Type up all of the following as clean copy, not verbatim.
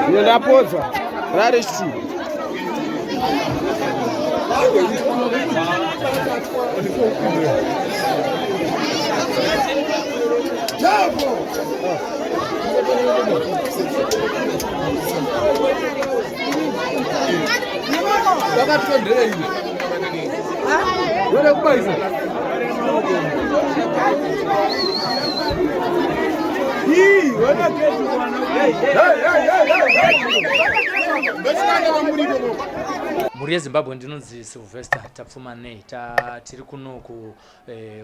Ndapodza. That is true. Muri yeZimbabwe ndinonzi Silvester Chafuma tiri kuno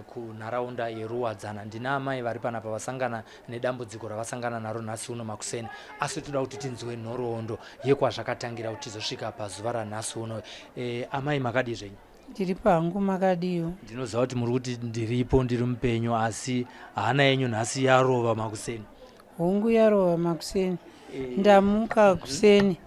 kunharaunda yeKuKuwadzana. Ndina amai vari panapa vasangana nedambudziko ravasangana naro nhasi uno makuseni, asi toda kuti tinzwe nhoroondo yekwazvakatangira kuti tizosvika pazuva ranhasi uno. Amai makadi zvenyu? Ndiri pangu, makadiyo? Ndinoziva kuti muri kuti ndiripo ndiri mupenyu, asi hana yenyu nhasi yarova makuseni. Hongu yarova makuseni. Ndamuka kuseni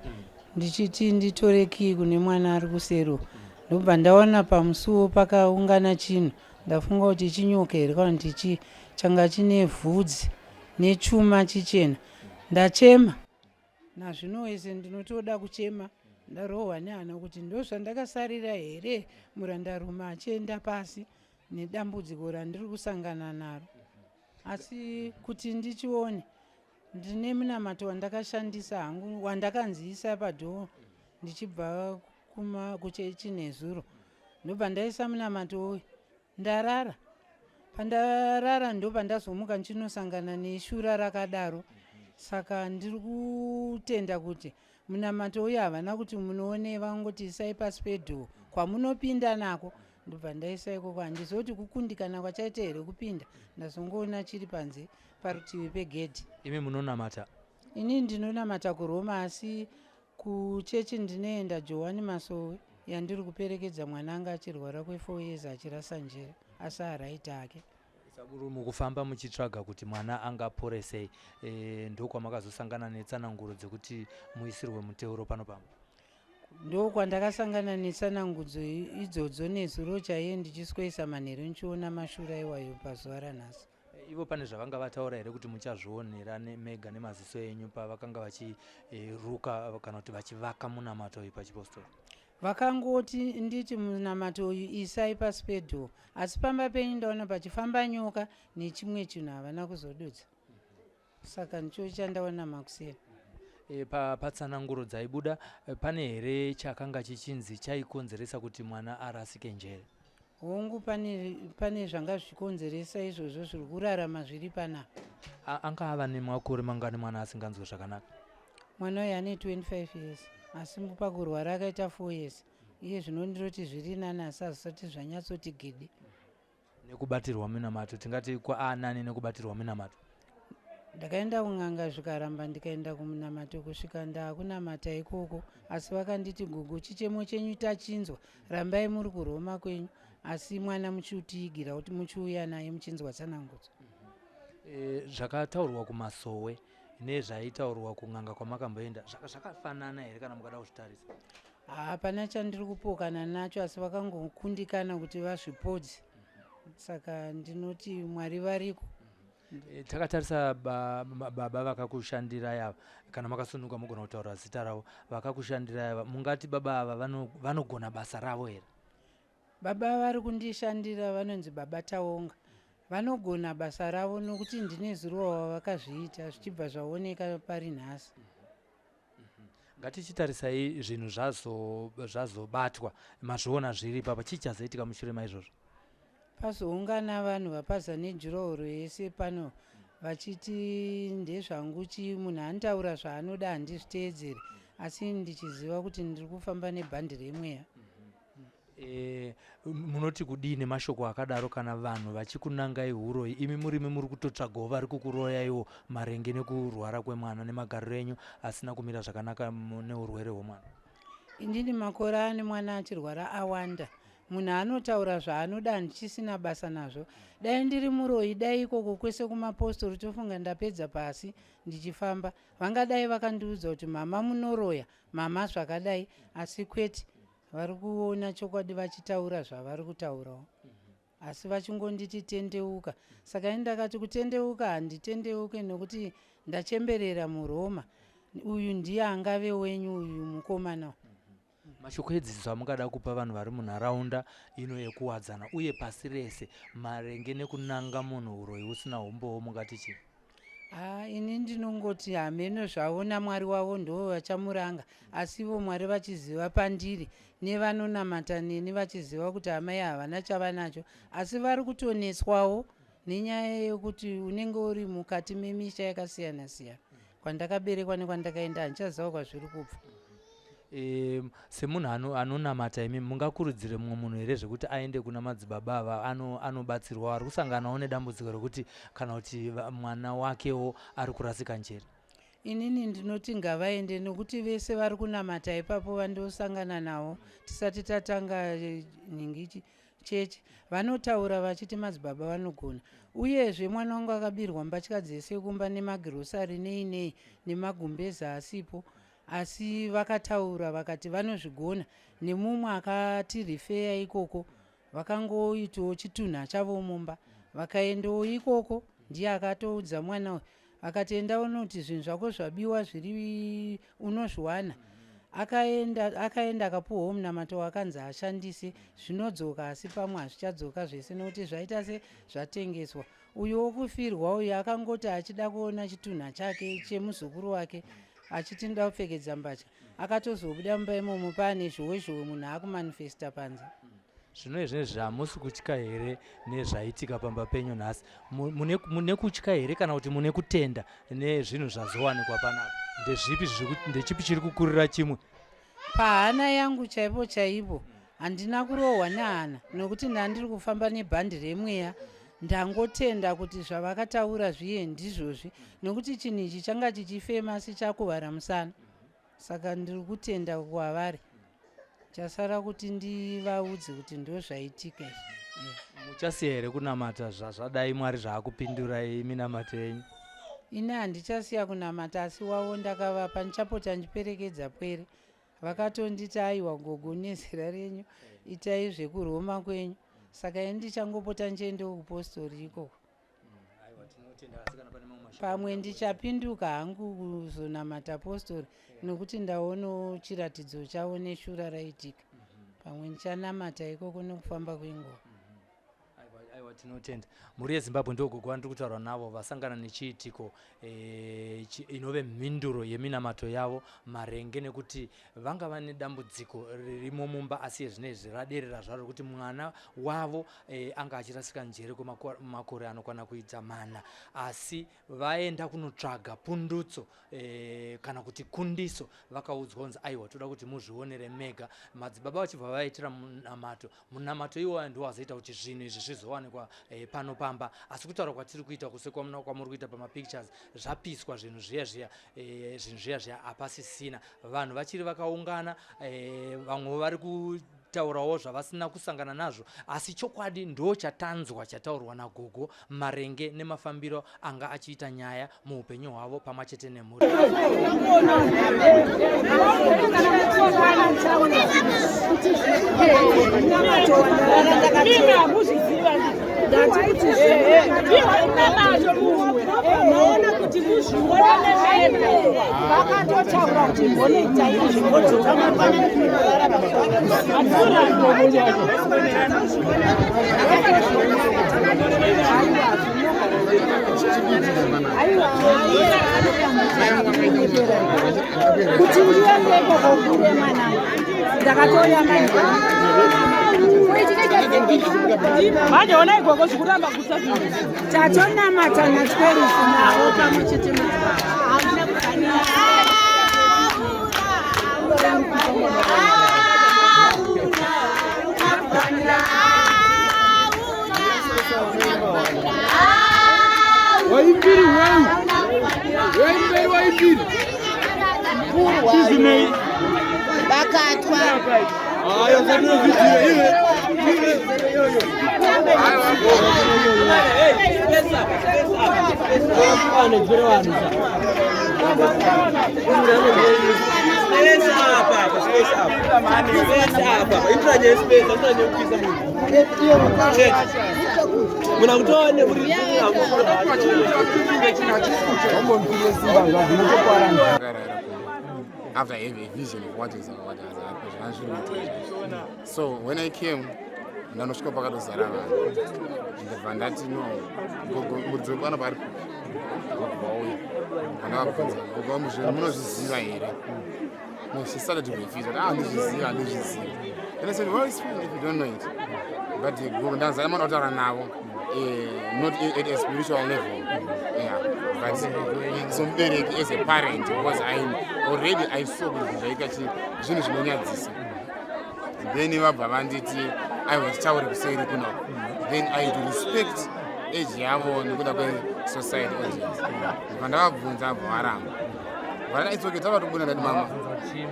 ndichiti nditore kii kune mwana ari kusero, ndobva ndaona pamusuwo pakaungana chinhu, ndafunga kuti chinyoka here kana kuti changa chine vhudzi nechuma chichena. Ndachema, nazvino wese ndinotoda kuchema. Ndarohwa nehana kuti ndozvandakasarira here murandarume achienda pasi nedambudziko randiri kusangana naro. Asi kuti ndichione, ndine munamato wandakashandisa hangu wandakanziisa padhoo ndichibva kuChinezuro. Ndobva ndaisa munamato uyu ndarara. Pandarara ndobva ndazomuka ndichinosangana neshura rakadaro. Saka ndiri kutenda kuti munamato uyu havana kuti munoone vangoti isai pasi pedhoo kwamunopinda nako. Ndobva ndaisa ikoko. Handizoti kukundikana kwachaita here kupinda, ndazongoona chiri panze parutivi pegedhi. Imi munonamata? Ini ndinonamata kuRoma, asi kuchechi ndinoenda Johani Masowe yandiri kuperekedza mwana anga achirwara kwe4 years achirasa njere, asi araita ake. Saburu mukufamba muchitsvaga kuti mwana angapore sei, ndokwamakazosangana netsananguro dzekuti muisirwe muteuro pano pamwe? Ndokwandakasangana netsanangudzo idzodzo nezuro chaiye ndichiswesa manheru nichiona mashura iwayo pazuva ranhasi. Ivo pane zvavanga vataura here kuti muchazvionera mega nemaziso enyu pavakanga vachiruka kana kuti vachivaka munamato uyu pachipostori? Vakangoti nditi munamato uyu isai pasi pedhoo, asi pamba penyu ndaona pachifamba nyoka nechimwe chinhu havana kuzodudza. Saka ndicho chandaona makuseni. Patsananguro dzaibuda, pane here chakanga chichinzi chaikonzeresa kuti mwana arasike njere? Hongu, pane zvanga zvichikonzeresa izvozvo zviri kurarama zviri panapa. Anga ava nemakore mangani mwana asinganzwe zvakanaka? Mwana uyu ane 25 years, asi pakurwara akaita 4 years. Iye zvinondiroti zviri nani, asi hazvisati zvanyatsoti gidi. Nekubatirwa minamato, tingati kwaanani nekubatirwa minamato? Ndakaenda kun'anga zvikaramba, ndikaenda kumunamato kusvika ndakunamata ikoko, asi vakanditi gugu chichemo chenyu tachinzwa, rambai muri kuRoma kwenyu, asi mwana muchiutiigira kuti muchiuya naye muchinzwa tsanangudzo. Zvakataurwa kuMasowe nezvaitaurwa kun'anga kwamakamboenda zvakafanana here kana mukada kuzvitarisa? Hapana chandiri kupokana nacho, asi vakangokundikana kuti vazvipodze. Saka ndinoti Mwari variko. Takatarisa baba vakakushandira yava, kana makasununguka mugona kutaura zita ravo, vakakushandira yava, mungati baba ava vanogona basa ravo here? Baba vari kundishandira vanonzi Baba Taonga. Vanogona basa ravo nokuti ndine zuro wavakazviita zvichibva zvaoneka pari nhasi. Ngatichitarisai zvinhu zvazobatwa, mazviona zviri papa, chichazoitika mushure maizvozvo? Pazoungana vanhu vapaza nejurahoro yese pano vachiti ndezvanguchi, munhu anotaura zvaanoda handizviteedzere, asi ndichiziva kuti ndiri kufamba nebhandi remweya. Munoti kudini mashoko akadaro kana vanhu vachikunangai huro? Imi muri kutotsvagawo vari kukuroyaiwo marenge nekurwara kwemwana nemagariro enyu asina kumira zvakanaka neurwere hwemwana? Indini makore ane mwana achirwara awanda. Munhu anotaura zvaanoda ndichisina basa nazvo. Dai ndiri muroyi, dai ikoko kwese kumapostori tofunga ndapedza pasi ndichifamba, vangadai vakandiudza kuti mama munoroya, mama zvakadai, asi kwete, vari kuona chokwadi vachitaura zvavari kutaurawo. Asi vachingonditi tendeuka. Saka ndakati kutendeuka handitendeuke nokuti ndachemberera muRoma. uyu ndiye angave wenyu uyu mukomana. Mashoko edzidziso amungada kupa vanhu vari munharaunda ino yekuwadzana uye pasi rese marenge nekunanga munhu uroyi usina hombowo mungati chii? Ini ndinongoti hameno zvaona Mwari wavo ndo vachamuranga, asivo Mwari vachiziva pandiri nevanonamata neni vachiziva kuti amai havana chavanacho, asi vari kutoneswawo nenyaya yekuti unenge uri mukati memisha yakasiyana siyana. Kwandakaberekwa nekwandakaenda handichaziva kwazviri kubva. Semunhu anonamata imi mungakurudzire mumwe munhu here zvekuti aende kuna madzibaba ava anobatsirwa ari kusanganawo nedambudziko rekuti kana kuti mwana wakewo ari kurasika njere? Inini ndinoti ngavaende nokuti vese vari kunamata ipapo vandosangana navo tisati tatanga ningi chechi vanotaura vachiti madzibaba vanogona. Uyezve mwana wangu akabirwa mbatya dzese kumba nemagirosari nei nemagumbeza asipo, asi vakataura vakati vanozvigona. Nemumwe akati rifeya ikoko vakangoitawo chitunha chavo mumba, vakaendawo ikoko ndiye akatoudza mwana uyu akatenda unoti zvinhu zvako zvabiwa zviri unozviwana. Akaenda akapuhwa munamato wakanzi ashandise zvinodzoka, asi pamwe hazvichadzoka zvese nokuti zvaita se zvatengeswa. Uyu wokufirwa uyu akangoti achida kuona chitunha chake chemuzukuru wake achiti nda kupfekedza mbatya akatozobuda mumba imomo pane zhowe munhu akumanifesta panze. Zvino izvezvi hamusi kutya here nezvaitika pamba penyu nhasi? Mune kutya here kana kuti mune kutenda nezvinhu zvazowanikwa panapa? Ndechipi chiri kukurira chimwe? Pahana yangu chaipo chaipo handina kurohwa nehana, nokuti ndandiri kufamba nebhandi remweya ndangotenda kuti zvavakataura zviye ndizvozvi, nokuti chinhu ichi changa chichifema sichakuvhara musana. Saka ndiri kutenda kwavari. Chasara kuti ndivaudze kuti ndo zvaitika. Muchasiya here kunamata zvadai Mwari zvaakupindurai minamato yenyu? Ini handichasiya kunamata, asi wavo ndakavapa ndichapota ndiperekedza pwere. Vakatonditi aiwa gogo nezera renyu itai zvekuroma kwenyu, saka ini ndichangopota ndiende kupostori ikoko. Pamwe ndichapinduka hangu kuzonamata postori nokuti ndaono chiratidzo chavo neshura raitika. Pamwe ndichanamata ikoko nekufamba kwenguva. Aiwa tinotenda. Muri yeZimbabwe ndogogo vandiri kutaura navo vasangana nechiitiko inove mhinduro yeminamato yavo marenge nekuti vanga vane dambudziko ririmo mumba, asi zvinezvi raderera zvaro kuti mwana wavo anga achirasika njere kwemakore anokwana kuita 4, asi vaenda kunotsvaga pundutso kana kuti kundiso, vakaudzwa kunzi aiwa toda kuti muzvionere mega. Madzibaba vachibva vaitira munamato iwo ndo wazoita kuti zvinhu izvi zvizowanikwa pano Pamba, asi kutaura kwatiri kuita kuse kwamuri kuita pamapictures zvapiswa zvinhu zviya hapasisina. Vanhu vachiri vakaungana, vamwe vari kutaurawo zvavasina kusangana nazvo, asi chokwadi ndo chatanzwa chataurwa nagogo marenge nemafambiro anga achiita nyaya muupenyu hwavo pamwe chete nemhuri. Bakatwa. Muna after I have a vision of what has happened. So when I came, ndanosvika pakatozara vanhu ndibva ndati no muridzi pana pari vauya vandavabvunza gogo muzvinhu munozviziva here? No, she started to refuse. Handizviziva. And I said, well, it's fine if you don't know it. But ndazara mwana kutaura navo, not at a spiritual level. Yeah, but somubereki as a parent, because I saw kuti zvaika zvinhu zvinonyadzisa. Then vabva vanditi I was tauri kuseri kuno. Then I had to respect age yavo nekuda kwe-society audience. Vandavabvunza abva varamba. But it's okay, tava tobuna ndati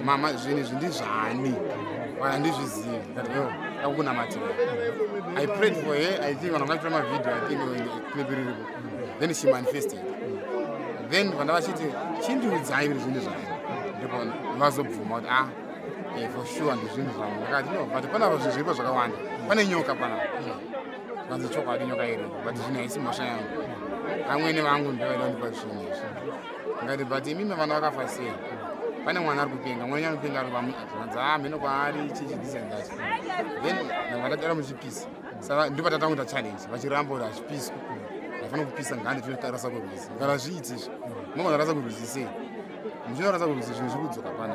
mama zvinhu zvindizvani handizvizivi that akunamatira. I prayed for her. I think when I watched my video, I think maybe then she manifested. Then when I watched it, she didn't do it. Ndipo vazobvuma kuti for sure ndizvinhu zvangu. Ndakati no, but pana zvipo zvakawanda. Pane nyoka pana. Kanzi chokwadi nyoka iri, but zvinhu haisi mhosva yangu. Vamweni vangu ndavaida kundipa zvinhu izvi. Ndakati but imimi vana vakafa sei? Pane mwana ari kupenga, mwana ari kupenga ari pamunza mhino kwaari chichi and that. Then vandadara muchipisa. Saka ndipo tatakuita challenge, vachiramba kuti hachipiswa. Ndafana kupisa ngande tinotarasa kurwizi. Ngara zviiti izvi. Munorasa kurwizi sei? Muchinorasa kurwizi zvinhu zviri kudzoka pana.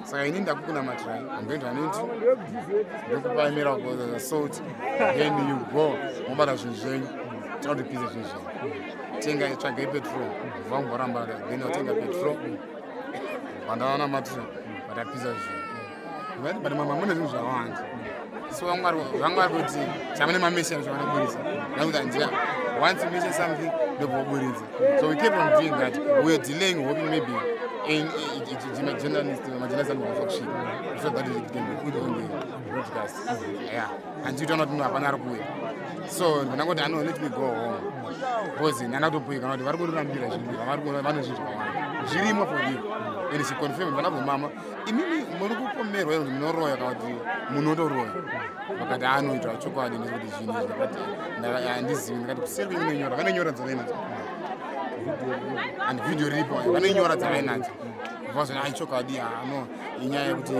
Saka ini ndakukunamatira, I'm going to anoint you. Ndokupa miracle of salt. Then you go. Mobata zvinhu zvenyu. Tinotipisa zvinhu zvenyu. Tsvagai petrol. Vangu varamba. Then watenga petrol. Vandawana matira. Vatapisa zvinhu. But mama mune zvinhu zvawanda. So vangu vari kuti chamane mamesheni zvavanoburitsa. Ndakuti ndira once you mention something, ndokuburitsa. So we kept on doing that. We were delaying, hoping maybe in journalist so that it can be put on the broadcast. Yeah. And you do not know hapana kuya. So when I go down, let me go home. Because in another point, I vari kurambira zvinhu vari vane zvinhu zvakawanda. Zvirimo for you. And she confirmed vanabva mama, imimi muri kupomerwa kuti munoroya kana kuti munotoroya. Vakati anoita chokwadi nekuti zvinhu izvi but handizivi ndikati kuseri inonyora vanonyora dzavainadzo. And video ripo vanonyora dzavainadzo. Because I chokwadi no inyaya yekuti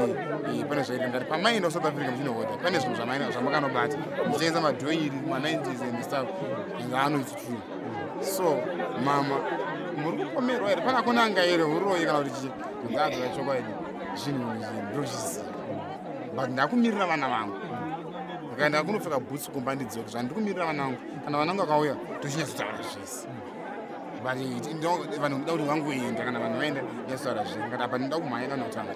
pane zvairi ndati pamaenda South Africa muchinohoda pane zvinhu zvamakanobata muchienza madhoiri ma90s and stuff and I know it's true. So mama muri kupomerwa here pana kunanga here uroyi kana kuti chii ndadzora chokwadi zvinhu ndozviziva but ndakumirira vana vangu ndikaenda kunopfeka boots kumba ndidzoke zvandikumirira vana vangu kana vana vangu vakauya tochinyatsotaura zvese but vanhu ndida kuti vangoenda kana vanhu vaenda nyatsotaura zvese ngati apa ndida kumhanya kanotanga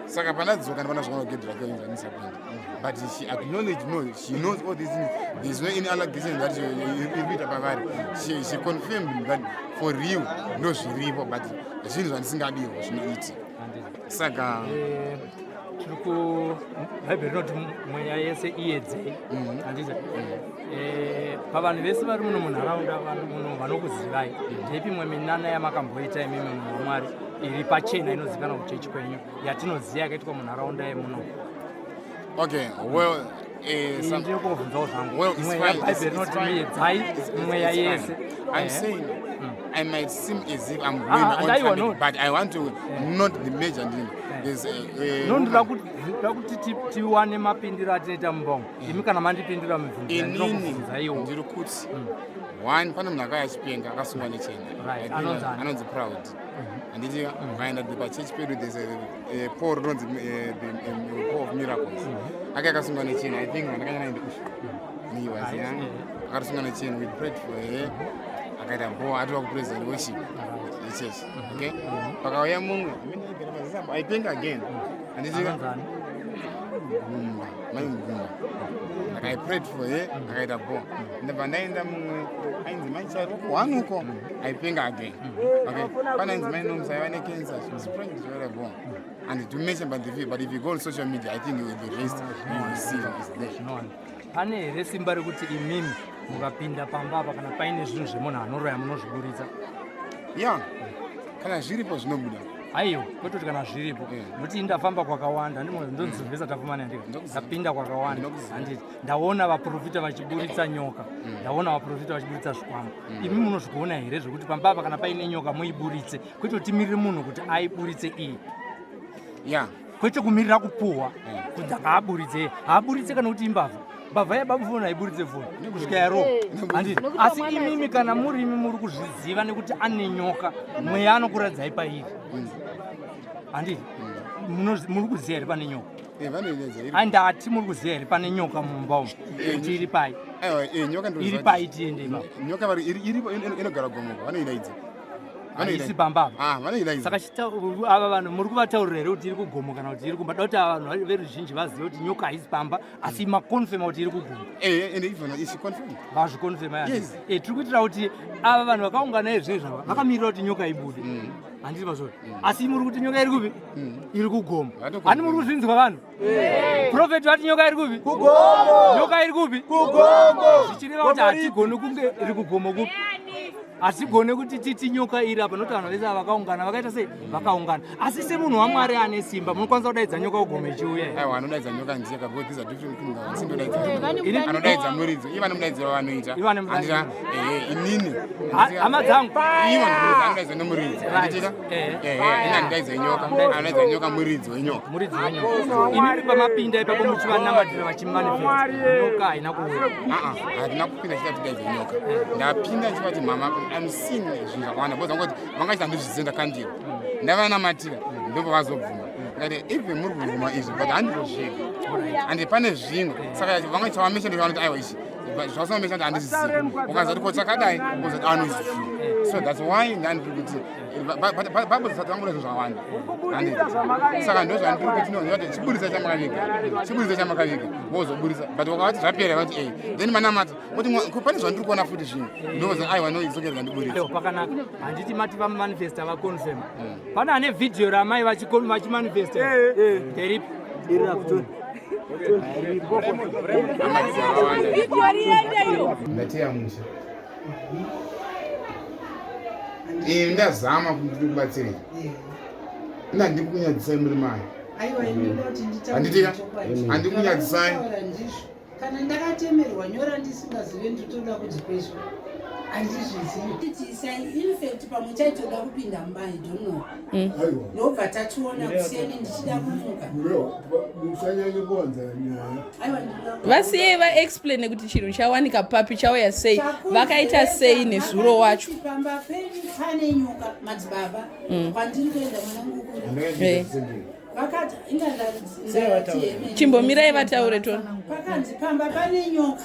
saka pandadzoka ndapana zvakanogedhera kuenzanisa kuenda but she acknowledged no she knows all these things. There's no any allegation that you read about she confirmed that for real no zviripo but zvinhu zvandisingadiwo zvinoitika saka tiri kubhaibheri rinoti mweya yese iyedzei handiti pavanhu vese vari muno munharaunda muno vanokuzivai ndepi imwe minana yamakamboita imimi munhu wamwari iri pachena inozivikanwa kuchechi kwenyu yatinoziva yakaitwa munharaunda yemuno? Okay, well, I'm saying I might seem as if I'm going on family, but I want to not the major thing. Nondoda kuti tiwane mapindiro atinoita mubongo imi kana mandipindira mubvunzaiwo ndiri kuti one pane munhu akauya achipenga akasungwa nechena anonzi proud handiti ukaenda pachechi pedu there's a Paul rinonzi Paul of Miracles ake akasungwa nechena I think vandakanyana ndikusha he was young akasungwa nechena we prayed for her akaita Paul atova kupresident worship church okay pakauya mumwe aipenga again handiti I prayed for her akaita Paul ndabva ndaenda mumwe ainzi maicharuko aipenga again okay pana ainzi mainomsa aiva necancer she's praying to her Paul and to mention but if you go on social media I think you will be raised you will see is there. Pane here simba rekuti imimi mukapinda pambapa kana paine zvinhu zvemunhu anoroya munozviburitsa? Yeah, kana zviripo zvinobuda aiyo kwetoti kana zviripo nokuti ndafamba kwakawanda ndonzivesa Chafuma ndapinda kwakawanda handiti ndaona vaprofita vachiburitsa nyoka ndaona vaprofita vachiburitsa zvikwambo imi munozviona here zvekuti pambapa kana paine nyoka muiburitse kwete kuti timirire munhu kuti aiburitse iyi? Yeah. Kwete kumirira kupuhwa kuti haaburitse kana kuti imbavha mbavha yababufona haiburitse foni kusvika yaro handiti asi imimi kana murimi muri kuzviziva nekuti ane nyoka mweya anokuradzai pairi handiti muri kuziva here pane nyoka andati muri kuziva here pane nyoka mumba umu kuti iri pai iri pai tiende ipapo nyoka inogara gomoka vanoidaidza haisi pambapa saka ava vanhu muri kuvataurira here kuti iri kugomo kana kuti iri kumba da kuti ava vanhu veruzhinji vazive kuti nyoka haisi pamba asi makonfema kuti iri kugomo vazvikonfema tiri kuitira kuti ava vanhu vakaungana izvezvava vakamirira kuti nyoka ibude handiti mazvoti asi muri kuti nyoka iri kupi iri kugomo handi muri kuzvinzwa vanhu profeti vati nyoka iri kupi nyoka iri kupi zvichireva kuti hatigone kunge iri kugomo kupi hatigone kuti titi nyoka iri apa noti vanhu vese vakaungana vakaita sei vakaungana asi semunhu wamwari ane simba munokwanisa kudaidza nyoka kugomo ichiuya anodaidza nyoka njeka anodaidza muridzo iva nemudaidziro vanoita inini hama dzangu anodaidza nemuridzi anodaidza nyoka anodaidza nyoka muridzi wenyoka imimi pamapinda ipapo muchivanamatira vachimanifesta nyoka haina kuuya hatina kupinda chida kudaidza nyoka ndapinda chivati mama I'm seeing zvinhu zvakawanda because vangoti vangaita handizvizive ndakandira ndavanamatira ndopo vazobvuma ngati ive muri kuvhuma izvi but handizvozvega ande pane zvimwe saka vangati chavamesha vanoti aiwa ichi zvasomesha ndi handizvizive ukazati ko chakadai uzoti anoziziva so that's why ndandiri kuti bhaibheri dzisati vangona zvinhu zvakawanda saka ndo zvandiri kuti noti chiburisa chamakaviga vozoburisa but wakavati zvapera vati then manamata kuti pane zvandiri kuona futi zvimwe ndokuti aiwa no izokereka ndiburisa pakanaka handiti mati vamanifesta vaconfirma pane ane vhidhiyo ramai vachimanifesta nderipi ndateyamusha ndazama kuti ndiri kubatsirei ndandiri kunyadzisai muri mai handiri kunyadzisai kana ndakatemerwa nyora ndisingazive nditoda kudzikweswa handizvizivi infact pamwe chaitoda kupinda mumba idono ndobva tachiona kuseni ndichida kumuka vasiyei vaexplaine kuti chinhu chawanika papi chauya sei vakaita sei nezuro wacho pamba penyu pane nyoka madzibaba kwandiri kuenda mwanangu kuri vakati chimbomirai vataure tona pakanzi pamba pane nyoka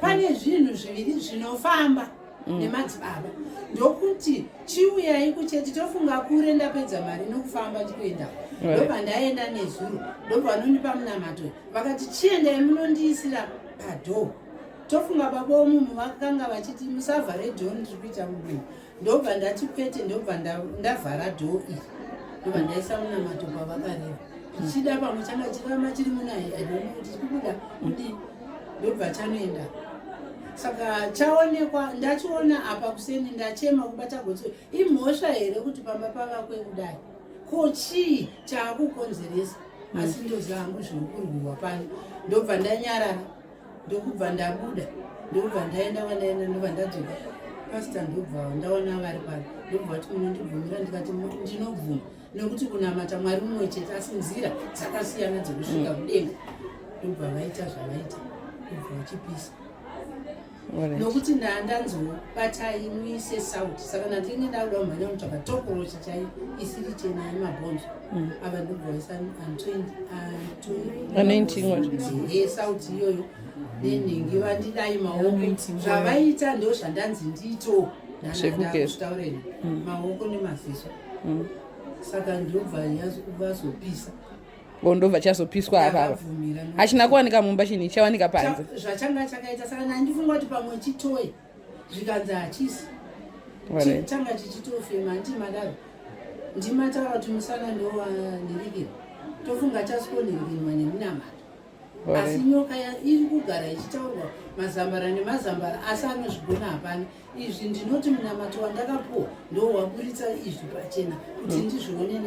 pane zvinhu zviviri zvinofamba nemadzibaba ndokuti chiuyai kucheti tofunga kure ndapedza mari nokufamba ndikuenda ndobva ndaenda nezuro ndobva vanondipa munamato vakati chiendai munondiisira padhoo tofunga baba womunhu vakanga vachiti musavhare dhoo ndiri kuita mubindu ndobva ndati kwete ndobva ndavhara dhoo iri ndobva ndaisa munamato pavakareva zvichida pamwe changa chirama chiri munai kuti chikubuda kudii ndobva chanoenda saka chaonekwa ndachiona apa kuseni ndachema kubata gotso imhosva here kuti pamba pavakwe kudai ko chii chaakukonzeresa asi ndozangu zvinokurwiwa pano ndobva ndanyarara ndokubva ndabuda ndobva ndaenda wandaenda ndobva ndadzoka pasita ndobva ndaona vari pano ndobva kuti munondibvumira ndikati ndinobvuma nekuti kunamata mwari mumwe chete asi nzira dzakasiyana dzekusvika kudenga ndobva vaita zvavaita ndobva vachipisa nokuti ndandanzobatai muise sauti saka ndandinge ndakuda kumhanya mutsvaka tokorochi chai isiri chena yemabhonzo ava ndobvaisa sauti iyoyo nenhingi vandidai maoko zvavaita ndo zvandanzi ndito ndandakutaureni maoko nemaziso saka ndobva vazopisa ndobva chazopiswa apapa hachina kuwanika mumba chinhu chawanika panze zvachanga chakaita saka nandifunga kuti pamwe chitoyi zvikanzi hachisi changa chichitofema ndimadaro ndimataura kuti musana ndowandirikira tofunga chasikonhirikinwa nemunamato asi nyoka iri kugara ichitaurwa mazambara nemazambara asi anozvigona hapana izvi ndinoti munamato wandakapuwa ndowaburitsa izvi pachena kuti ndizvione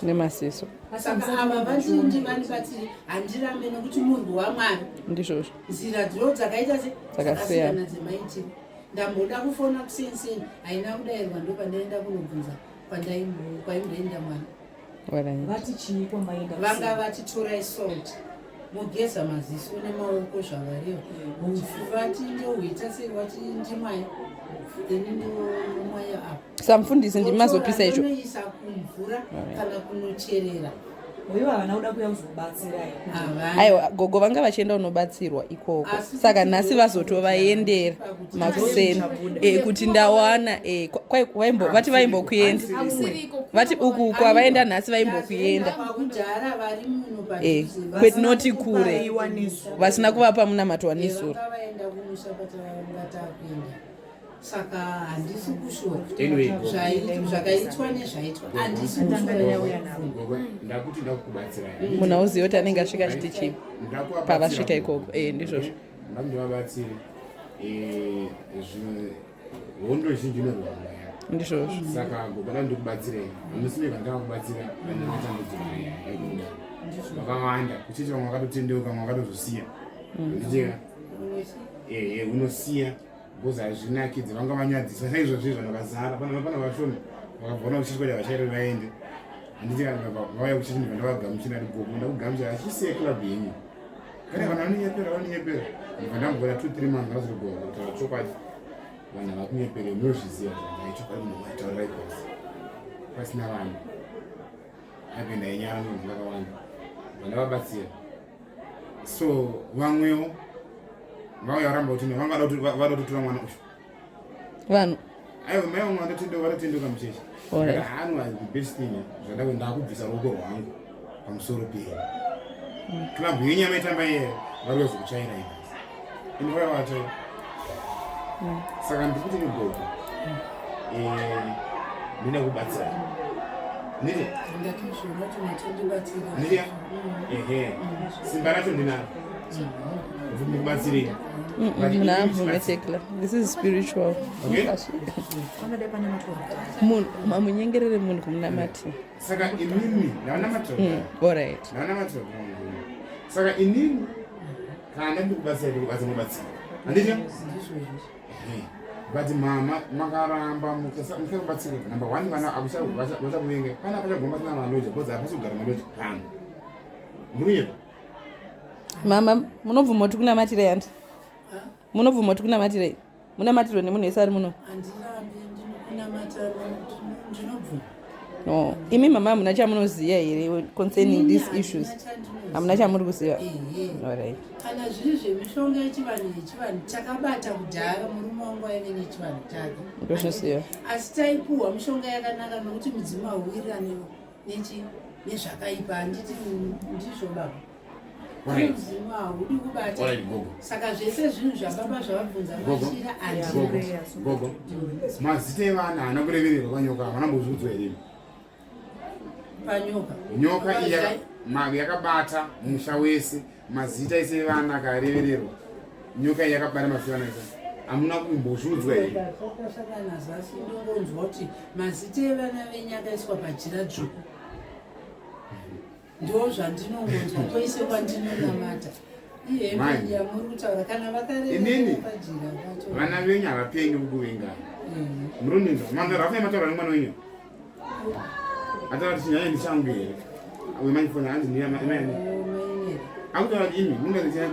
nemasiso saka ava vandindivandibatsiri handirambe nekuti munhu wamwari ndizvozvo nzira dziro dzakaita dzakasiyana dzemaitiro ndamboda kufona kusenseni haina kudayirwa ndopandaenda kunobvunza kwaimboenda mwana vati chii kwambaenda vanga vatitora salt mugeza maziso nemaoko zvavariwo vati ndohuita sevati ndimwai then ndomwaya apo samfundisi ndimazopisa icho inoisa kumvura kana kunocherera uyo havana kuda kuya kuzobatsira aiwa gogo vanga vachienda unobatsirwa ikoko saka nhasi vazotovaendera makuseni kuti ndawana vati vaimbokuenda vati uku kwavaenda nhasi vaimbokuenda kudhara vari muno kwetinoti kure vasina kuvapa munamato nesura vaenda kumusha patavangatakuenda saka handisi kushora zvakaitwa nezvaitwa handisi ndakuti ndakubatsira munhu auziva kuti anenge asvika chiti chii pavasvika ikoko ndizvozvo ndakuvabatsire hondo zhinji inorwanga ndizvozvo saka gogona ndikubatsirei hamusiveka ndakakubatsira vane matambudziko aikuda vakawanda kuchiti vamwe vakatotendeuka vamwe vakatozosiya ndicheka unosiya because hazvinakidzi vanga vanyadzisa saizvozvizvo vakazara pana vashoma vakabvona kuchitikoda vachairi vaende handiti vauya kuchitinibva ndavagamuchira rigogo ndakugamuchira achisiye club yenyu kana vanhu vanonyepera ndibva ndambora 2-3 months vazirigogo kutaura chokwadi vanhu vakunyepere munozviziva aichokwadi munhu waitaurirai pasi pasina vanhu apenda yenyara nonhu vakawanda vandavabatsira so vamwewo vauya varamba kuti vada kutotora mwana uyu vanhu aiwa mai vamwe vatotendoka mucheche hanwa the best thing zvadako ndakubvisa ruoko rwangu pamusoro pero club yenyu yamaitamba iye vari vezokuchaira ibasi ende vaya vato saka ndikuti nigogo ndina kubatsira nditi simba racho ndinaro ndikubatsirei this is spiritual mamunyengerere munhu kumunamati saka inini alright saka inini kana ndikubatsira mubatsira handiti but mama makaramba mukabatsira number 1 vana vachakuvenga pana pachagomba sina maloja because hapasi kugara maloja pano ndikunyeka mama munobvuma kuti kunamatirei handi munobvuma kuti kunamatirei munamatirwa nemunhu wese ari muno no imi mama hamuna chamunoziva here concerning these issues hamuna chamuri kuziva alright kana zviri zvemishonga yechivanhu takabata kudhara murume wangu aive nechivanhu chake ndozvosiva asi taipuhwa mishonga yakanaka nokuti mudzimu hauwirirane nezvakaipa handiti ndizvo baba mudzimu haudi kubata saka zvese zvinhu zvababa zvavabvunza mashira gogo mazita evana haana kurevererwa panyoka havana mbozviudzwa here panyoka nyoka iya yakabata musha wese mazita ese evana akarevererwa nyoka iya yakabata masivana ese hamuna kumbozviudzwa here saka nazasi ndongonzwa kuti mazita evana venyu akaiswa pajira dzvuku ndo zvandinongonzwa kwese kwandinonamata ihemia muri kutaura kana vakareinini vana venyu havapengi kukuvenga muruninza manzarafuna mataura nemwana wenyu ataura kuti chinyanya ndichangu here wemanyifoni hanzi ndiyamayani akutaura kuti imi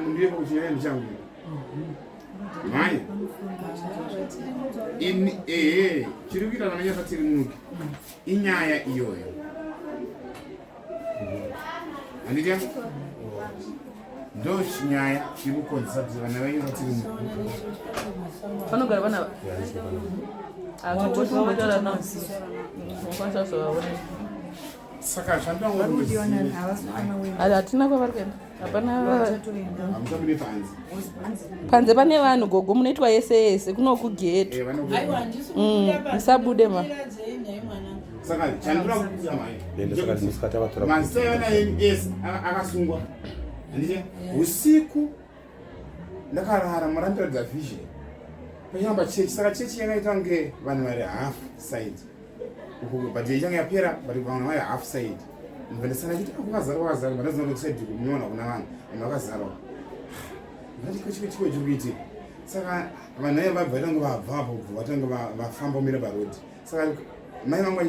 mundirepo kuti chinyanya ndichangu here manye chiri kuita vananyasa tiri munuki inyaya iyoyo handiti ndo chinyaya chiri kukonzesa kuti vana venyu vatiri munuki vanogara vana saka zvandangoari hatina kwavari kuenda hapana hamuchabude panze pane vanhu gogo munoitwa yese yese kunokugeti musabude ma saka chandinoda kukuza mai mazita evana yenyu ese akasungwa handiti usiku ndakarara marandiradza vision pachamba chechi saka chechi yakaita kunge vanhu vari half side but ichanga yapera but vanhu vari half side ndandisana chiti kwakazara ndazina kuti side kunyona kuna vanhu vakazarawo ndandiko chiko chiri kuitika saka vanhu aya vabva vatange vabvapo vatange vafamba umire parodi saka mai vangu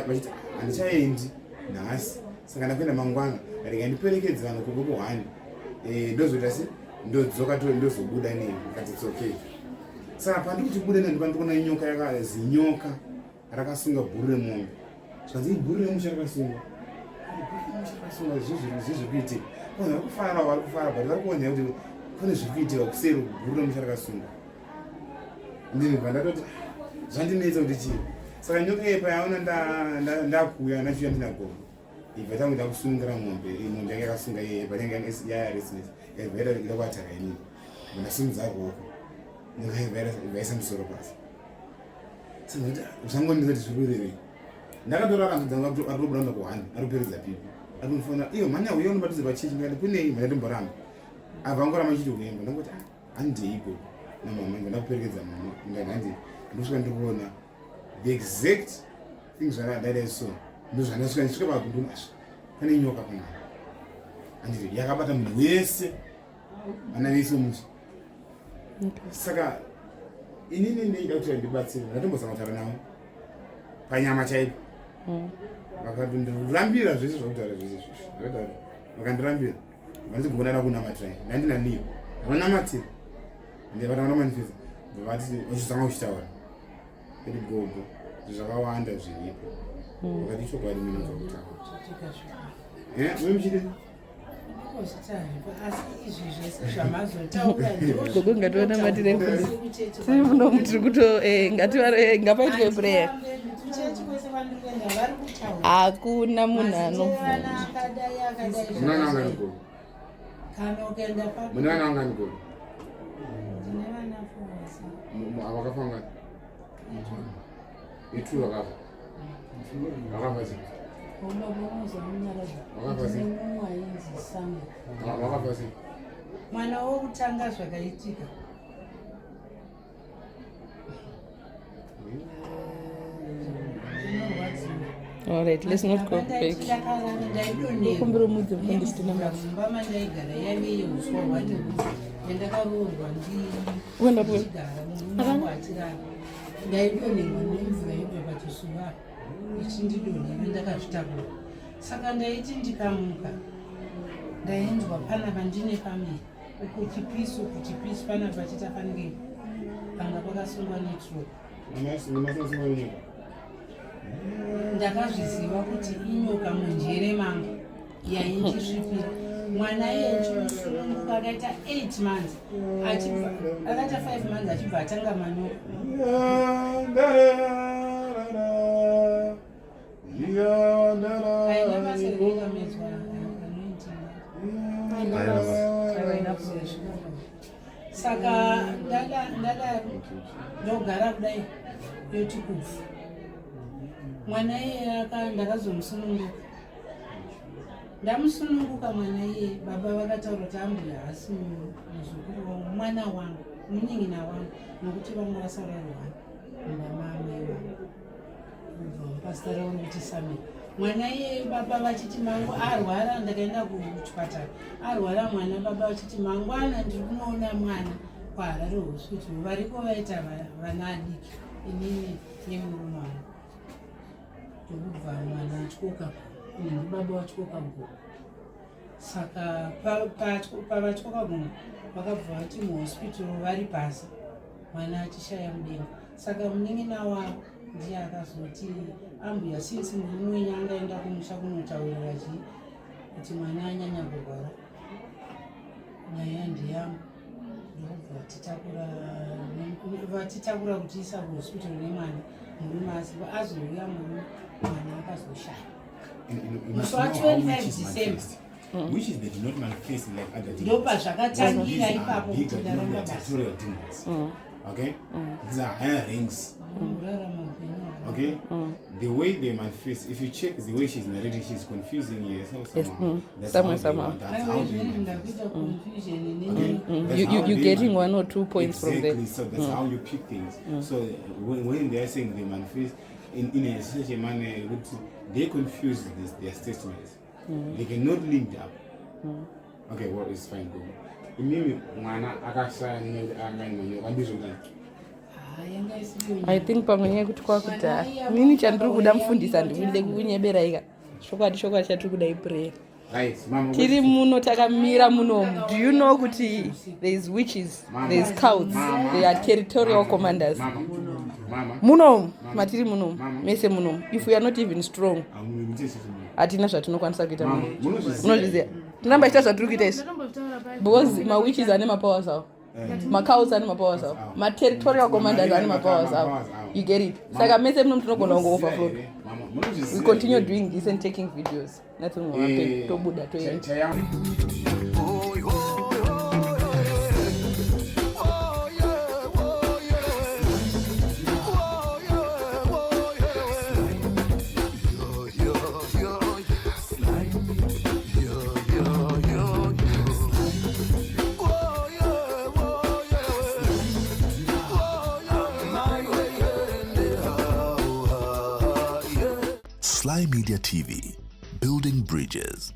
vachiti handichaendi nhasi saka ndakuenda mangwana rega ndiperekedze vanhu kugogo 1 ndozoita se ndodzoka ndozobuda nei kati it's okay. Saka pandikuti bude ndipandikuona nyoka yakazinyoka rakasunga bhuru remombe zvanzi bhuru remusha rakasunga zvizvi kuitika vanhu vari kufara but vari kuona kuti pane zviri kuitika kuseri bhuru remusha rakasunga ndinibva ndatoti zvandinetsa kuti chii. Saka nyoka iyi payaona ndakuya ndachiuya ndina gogo ibva tangu ndakusungira mombe yanga yakasunga iye panenge yayaresnes yaibva ida kuataka inini ndasimudza ruoko ndikaisa musoro pasi zvangondizati zvikurerei ndakatora kanzu dzangu ari kuburamba kuhani ari kuperedza pipi ari kundifonera iyo mhanya uyo unobatidze pachechi ndikati kunei mhanya timboramba abva angoramba chiti kuemba ndangoti handiiko namama ngo ndakuperekedza mama ndikati handi ndosvika ndikuona the exact things zvakadaida so ndozvandasvika ndisvika pakundunasva pane nyoka pana handiti yakabata munhu wese vana vese musi. Saka inini ndeida kuti ndibatsire ndatombozama kutaura navo panyama chaipo vakandirambira zvese zvakutaura zvese vakandirambira vandigona nakunamatirani ndandina niyo vanamatira ndevanamanifesa vati uchizanga uchitaura kuti gogo zvakawanda zviripo vakati chokwadi mino zvakutaura muchide gogo ngationa matire tiri kuto ngapaitwe prayer hakuna munhu anobvuma munana angani gogo avakafanga itu vakafa vakafasi vakafasi mwana wokutanga zvakaitika all right, let's not go back. Kumbiro mudzi mfundisina masi mama ndaigara yave yeuswa hwati yandakaroorwa uenda pwe ndikaatirara ndaidonherwa nemvura yobva pachisuva ichindidonhera ndakazvitakura. Saka ndaiti ndikamuka ndainzwa pana pandine pamiri uku chipisu pana pachitafanike panga pakasungwa netro ndakazviziva kuti inyoka munjere mangu yainjisvipira. Mwana yechimusununguka akaita 8 months akaita 5 months achibva atanga manyoka. Aina basa ririkamedzwa saka ndada ndogara kudai yoti kufu mwana iye ndakazomusununguka ndamusununguka mwana iye baba vakataura kuti ambuya hasi muzukuru wangu mwana wangu munyin'ina wangu nokuti vamwe vasararwa nabamamai vangu pasitara wangu kuti Sami mwana iye baba vachiti mangu arwara ndakaenda kuchipatara arwara mwana baba vachiti mangwana ndiri kunoona mwana kwaHarare hospital variko vaita vana adiki inini nemurume wangu ndokubva mwana atyoka baba vatyoka go. Saka pavatyoka go vakabva vati muhospital vari pasi mwana achishaya mudenga. Saka munin'ina wavo ndiye akazoti ambuya since murume wenyu angaenda kumusha kunotaurira kuti mwana anyanya kurwara nyaya ndiyangu ndokubva vatitakura kuti isa kuhospital nemwana murume asi azouya murume mwana akazoshaya. Musi wa25 December which is they do not manifest like other demons. Ndopa zvakatangira ipapo kuti ndaramba basi. Okay? These are higher rings. Okay? The way they manifest, if you check the way she's narrating, she's confusing you somehow. Somehow. That's how they manifest. You're getting 1 or 2 points from there. Exactly, so that's how you pick things. So when they are saying they manifest in such a manner, they confuse their statements. They cannot link up. Okay, well, it's fine. Mimi mwana akashaya angani andizvona. I think pamwe kuti kwakudhara nini chandiri kuda mufundisa ndikude kunyebera ika chokwadi chatiri kudai prayer Right, Mama. tiri muno takamira muno. Do you know kuti there is witches, there is cows, there are territorial commanders muno matiri muno mese muno. If we are not even strong hatina zvatinokwanisa kuita muno. Munozviziva tinamba ita zvatiri kuita isi because mawitches ane mapowers avo, macows ane mapowers avo, materitorial commanders ane mapowers avo. You get it? Saka mese muno tinogona kungo overflow. We continue doing this and taking videos. Nothing will happen. Tobuda toya. Sly Media TV, building bridges.